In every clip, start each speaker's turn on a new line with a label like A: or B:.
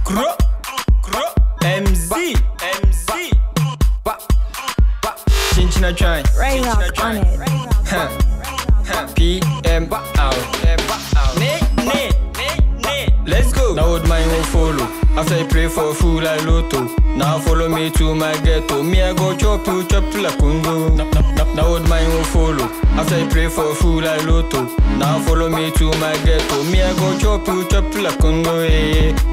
A: Kro, MZ, Chinchina try.
B: Ray Rock on it.
A: PM out. Let's go. Now old man will follow. After I pray for a fool I lotto. Now follow me to my ghetto. Me I go chop you like Congo. Now old man will follow. After I pray for a fool I lotto. Now follow me to my ghetto. Me I go chop you like Congo.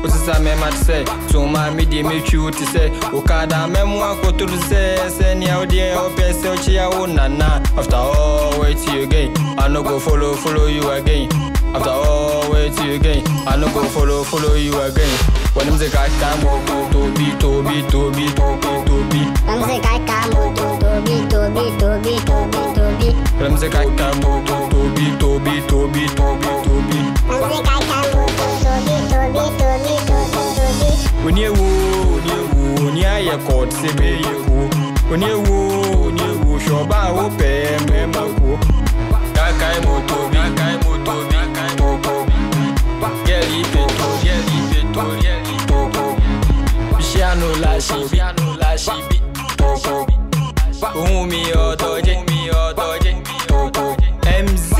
A: What's this I mad say? So my media me you to say. Okada memoir go to say. Send you there or pay chia nana. After all wait till you again. I no go follow you again. After all wait till you again. I no go follow you again. When I'm the guy come to be. I'm the guy come to be. I'm the guy come to be. When you near court, say be you. When you show about pay me mako. Gakai moto. Yeli peto. Piano lashi toko. Umi otoje MZ.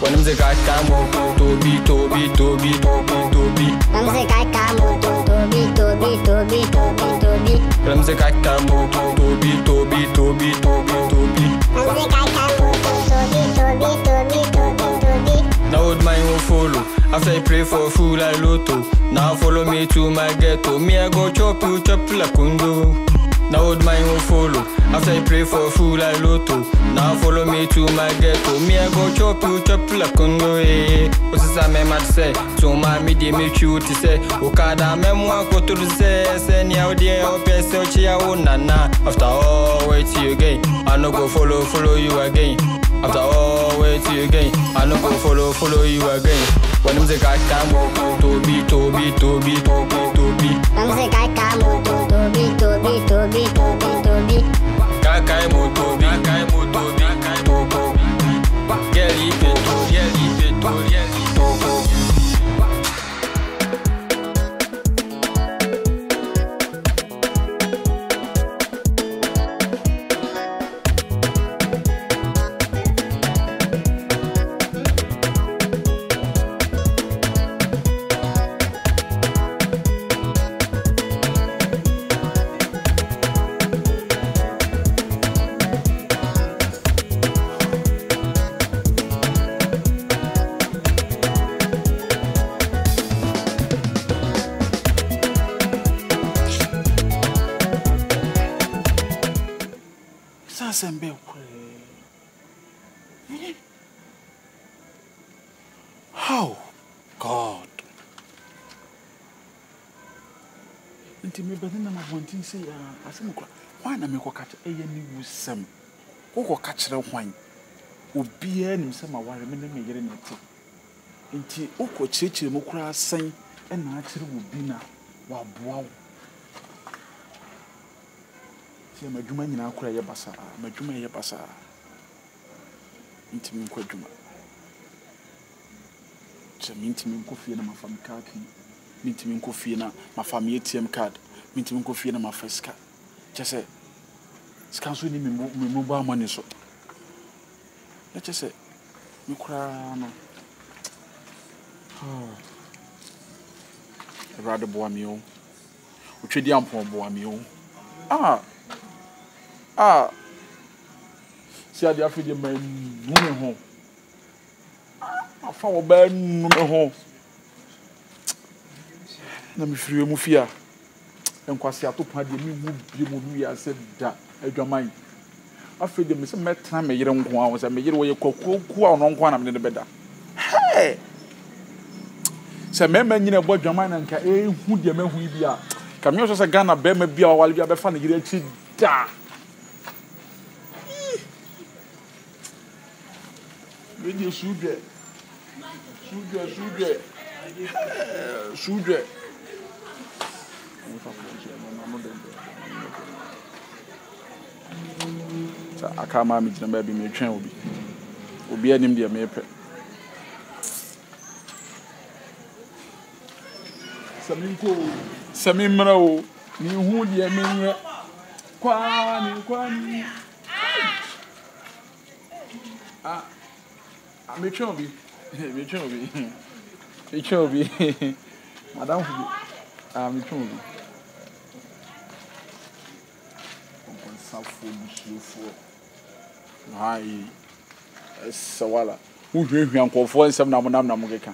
A: When I'm the guy come to be.
B: I'm the guy come to be.
A: I'm the guy come to be. Now old man will follow. After I pray for a fool I lotto. Now follow me to my ghetto. Me I go chop you like Congo. Now old man will follow. After I pray for a fool I lotto. Now follow me to my ghetto. Me I go chop you like Congo. What's this I mad say? So my media me you to say. Okada memoir go to say. Send you there or pay chia nana. After all wait till you again. I no go follow you again. After all wait till you again. I no go follow you again. When I'm the guy come to be.
B: I'm the guy come to be.
A: Gakai moto. Yeli peto.
C: How? God. Nti me bani na mabontin say asem kra. Why na me ko catch ni wusem. Wo ko catch re hwan. Obi anim se ma ware me na me yere na ti. Nti wo ko chirechire mu kra san e na akire wo bi na wa boa wo. Se madwuma nyina kra ye basa. Madwuma ye basa. Nti me ko adwuma. Mintimi nkofie na mafam card mintimi nkofie na mafam ATM card mintimi nkofie na mafaska chese skanso ni me mobile money so na chese me kura no rado boa mi o otwedi ampon boa mi o si ade afide man mu ho afa wo ba nu me ho na me firi mu fia enkwase atopa de mi wu bi mu nu ya se da adwaman afa de me se metra me yere nko a wo se me yere wo ye kokoku a no nko na me ne beda hey se me nyina bo adwaman na nka hu de me hu bi a ka me so se Ghana be ma bi a wale bi a be fa na yere achi da Video suge. Sa akama mi jina ba bi me twen obi. obi anim dia mepe Samimra o ni hu dia menwe kwani me chobi madam fu me chobi on safo bishofo hai sawala hu hwehwe ankofo nsem na monam keka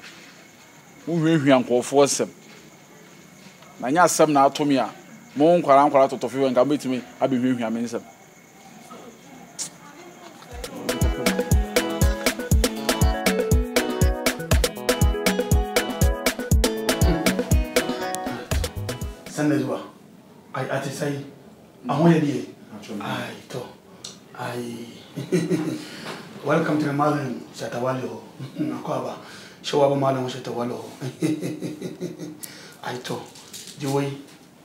C: hu hwehwe ankofo nsem na nya asem na atomi a mo nkwara totofi we nka betimi abehwehwe amensem
D: Sandezwa ai atisai ahoye die ai to ai welcome to the Malam Shatawalo nakwaba shawaba Malam Shatawalo ai to jiwai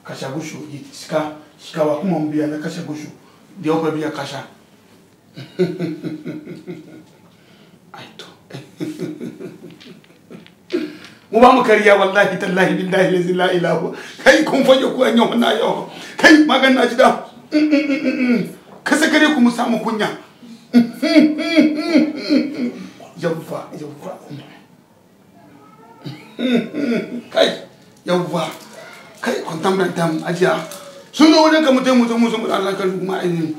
D: kashagushu shika wa kuma mbia na kashagushu ndio kwa bia kasha ai to mubamu kariya wallahi tallahi billahi la ilaha kai kun faje ku anyo na yo kai magana jida kasa kare ku musamu kunya yawwa kai yawwa kai kwantam da dam ajiya sun zo wajen ka mutum Allah kan kuma ainihin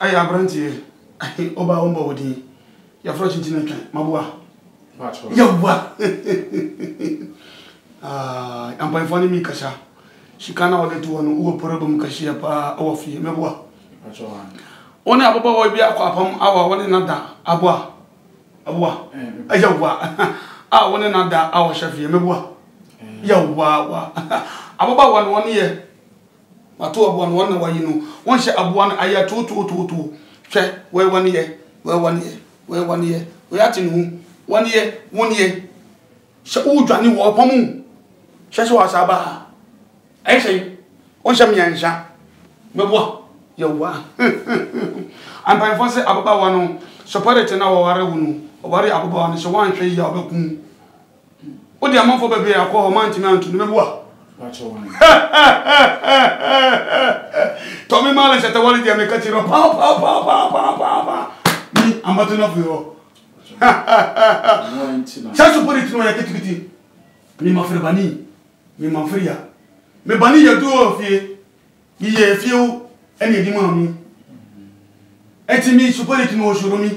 D: ai abrantie ai oba ombo wodi ya frochi tinetwa mabua yawa ampa foni mi kasha shikana wale tu wonu uwo problem kashi pa awofi mebua ona ababa wo bia kwa pam awa woni nada abua ayawa woni nada awa shafi mebua yawa ababa woni ye watu abua wona wayinu won she abua na aya tu hwe we woni ye we atinu woni ye she udwane wo pamu she so asaba ai sei on she miansha mebua yawa ampa fonse ababa wano separate na wo ware hunu ware ababa wano she wan hwe ya obekum odi amanfo bebe akọ mantimi antunu mebua Tommy Malam Shatawalo dia me katiro pa ni ambato na fuyo chasu pori tino ya kitikiti mi mafrebani mi mafria me bani ya do fie iye fiu eni edi mami etimi supori tino oshurumi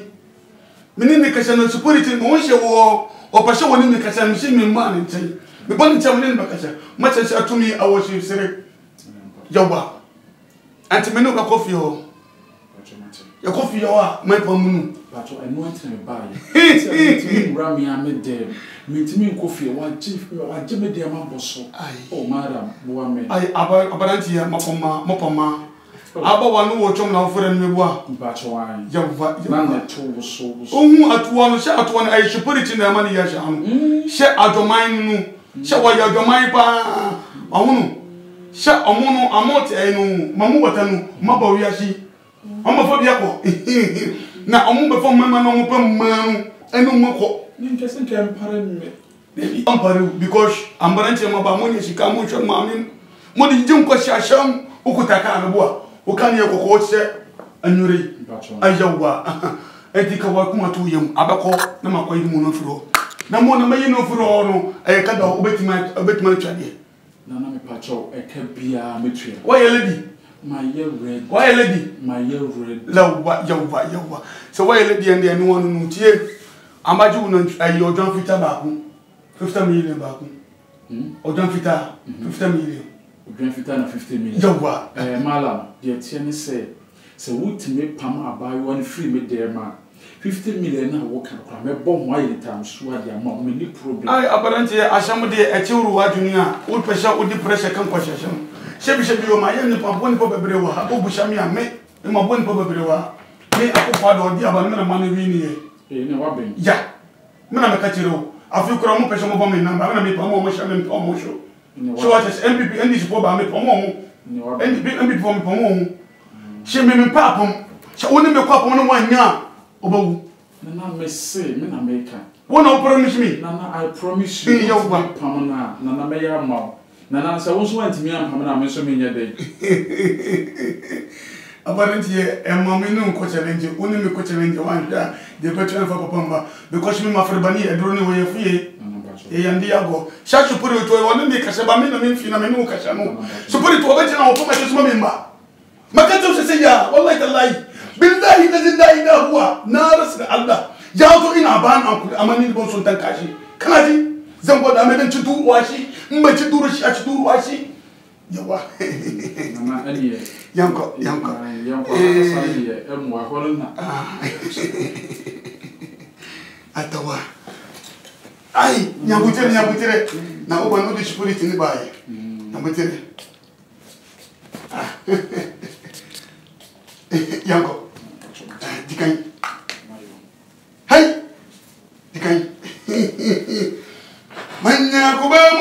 D: mini me kasha supori tino onse wo opashe woni me kasha mi mi ma ni ntai me bani chamne me kasha macha sha tumi awoshi sere yawa anti menu ka coffee ho ya coffee wa mai pamunu
C: but I know it me buy rami amede mitimi coffee wa me de ma boso oh madam boa me
D: ai abaranti ya mopoma aba wanu wo chom na ofere me bua
C: bacho wa
D: yawa
C: na na to so
D: ohu atuwa no she atuwa no ai shepurity na mani ya sha no she adoman nu she wa ya adoman pa ahunu she omono amote enu mamu watanu mabawi ashi omafo bia ko na omu befo mama no mo pam manu enu mako
C: ni nkese nkempare me
D: ampare because ambaranti maba mo ni shika mo chon mamin mo di jim ko shasham ukutaka anboa ukani ye kokko che anyuri ayawa edika wa kuma to yam abako na makoyi mu no furo na mo na mayi no furo no e ka da obetima twade
C: na me pacho e ka bia metwe
D: why lady
C: my year red
D: why lady
C: my year red
D: lawa yawa so why lady and any one no tie amaju no ayo don fita ba ku 50 million ba ku odan fita 50 million
C: odan fita na 50 million
D: yawa
C: malam de tie ne se wutime pam abayi one free me there ma 50 million na wo kan kwa me bom wa yi tam so ade ama o me problem
D: ai abaranti asham de e chiwru wa dunia wo pesha wo di pressure kan kwa shasham shebi o ma yen ni pam boni po bebre wa o bu shami ame e ma boni po bebre wa ni akofo do di aba na ma no wi ni
C: e ne wa ben
D: ya me na me ka chiro afi kura mo pesha mo bom ni namba na me pam mo shami pam mo show so what is MPP NDC po ba me pam mo NDP po me pam mo she me papom she woni me kwapom no wanya obawu
C: na me say me na make
D: wona promise me
C: na I promise you
D: you
C: pam na me ya ma na say won so antimi am pam na me so me nya dey
D: abaranti e mama no ko challenge woni me ko challenge wan da de better for papa because me mafrebani e drone wo ye fie e yandi yago sha supuri to woni me kaseba me na me fi na me no kasha no supuri to obeti na opoma je suma me mba makata usisiya wallahi tallahi billahi la ilaha huwa naras Allah ya zo ina ban an amani bon sun tan kashi kana ji zan goda me dan ci duruwa shi in ba ci duru shi a ci duruwa shi yawa
C: mama aliye
D: yanko
C: asali e mo ahorun na
D: atawa ai nyabutere na oba no de spirit ni bae nyabutere yanko dikai hai dikai manya ko ba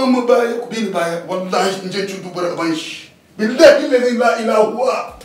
D: mu baya ku bin baya wallahi nje tudu bara banshi billahi la ilaha huwa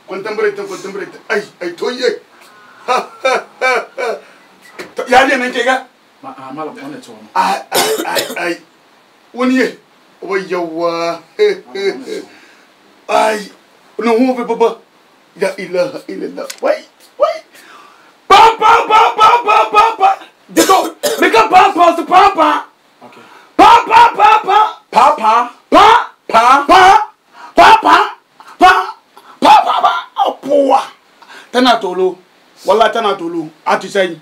D: contemplate ai toye ya ne nan ke ga
C: mala pone to
D: ai woni ye o yawa ai no hu be baba la ilaha illallah wai pa diko meka pa
C: okay
D: pa apoa tana tolo walla tana tolo atisai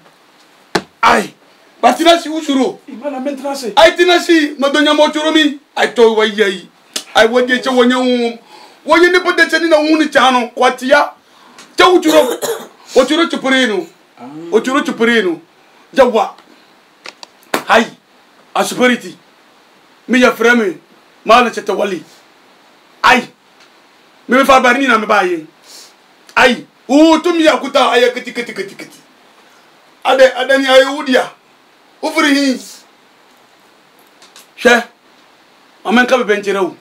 D: ai batina si usuro
C: imala mentrase
D: ai tinasi madonya mochuro mi ai to wayai ai wode che wonya woye ne pode che ni na wuni chano kwatia che uchuro chupureno jawa hai asperity mi ya frame mala che tawali ai me fa barni na me baye ai tum ya kuta aya kati adani ayudia ufrihi she amen ka benchireu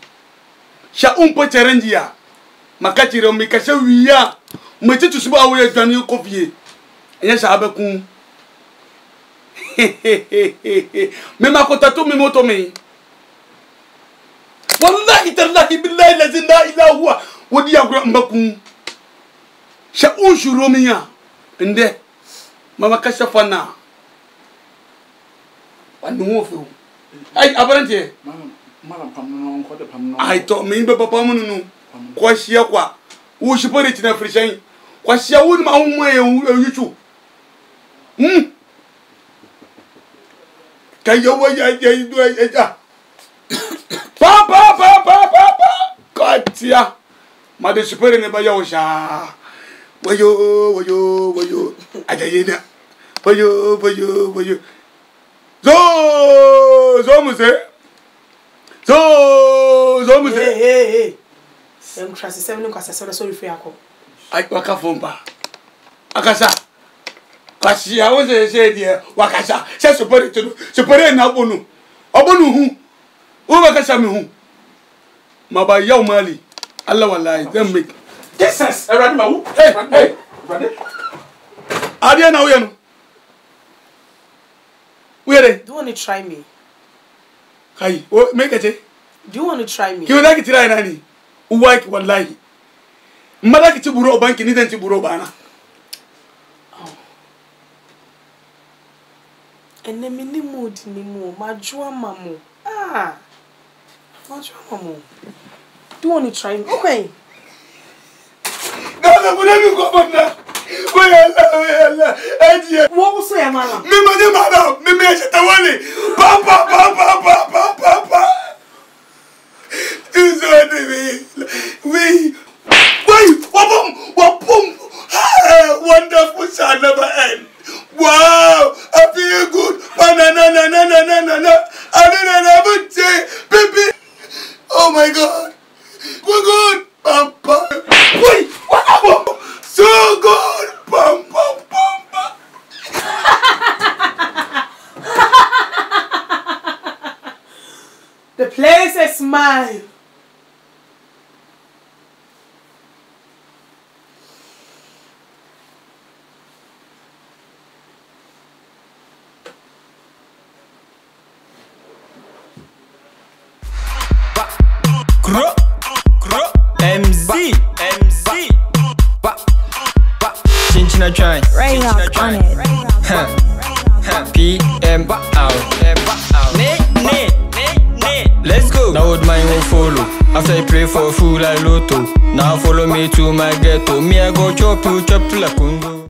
D: sha umpo cherenjia makachiro mi kasha wiya metitu suba awe dwani kofie enya sha abekun me makota to me moto me wallahi tallahi billahi la ilaha huwa wodi agro mbakun sha ushuro miya inde mama kasha fana wanu wofu ai abarante
C: mala pamno ko de pamno
D: ai to me be papa mununu ko shia kwa wo shipore tina frishan kwa shia wo ma hu e yuchu kayo wa ya pa katia ma de shipore ne ba ya wo sha wayo ayayena Boyo. Zo muse.
E: Hey. I'm trusting 7 because I saw the sorry for Yako.
D: I waka fomba. Akasa. Kasi I want to say dear wakasa. Say support it to support it na bonu. Obonu hu. Wo wakasa me hu. Maba yaw mali. Allah wallahi dem make.
C: Jesus. Everybody ma who? Hey. Everybody.
D: Adia na wo no. Where?
E: Do you want to try me?
D: Kai, make it.
E: Do you want to try me?
D: You like it right nani? Uwaki wallahi. Mala ki tiburo banki ni den tiburo bana.
E: Ene mini mood ni mo, majua mamu. Majua mamu. Do you want to try me? Okay.
D: Gaza bunemi ko bonna. Wala. Ejie.
E: What was your mama?
D: Me shetawali. Papa. We. Wapum. Wonderful shall never end. Wow, I feel good. Na. I didn't ever say, baby. Oh my God. We're good. Papa. Wait, what happened? So good. Pam.
E: The place is mine.
A: MZ. Chinchina try.
B: Rain Rock on it.
A: PM out. Nay. Let's go. Now old man will follow. After I pray for food like lotto. Now follow me to my ghetto. Me I go chop like kundu.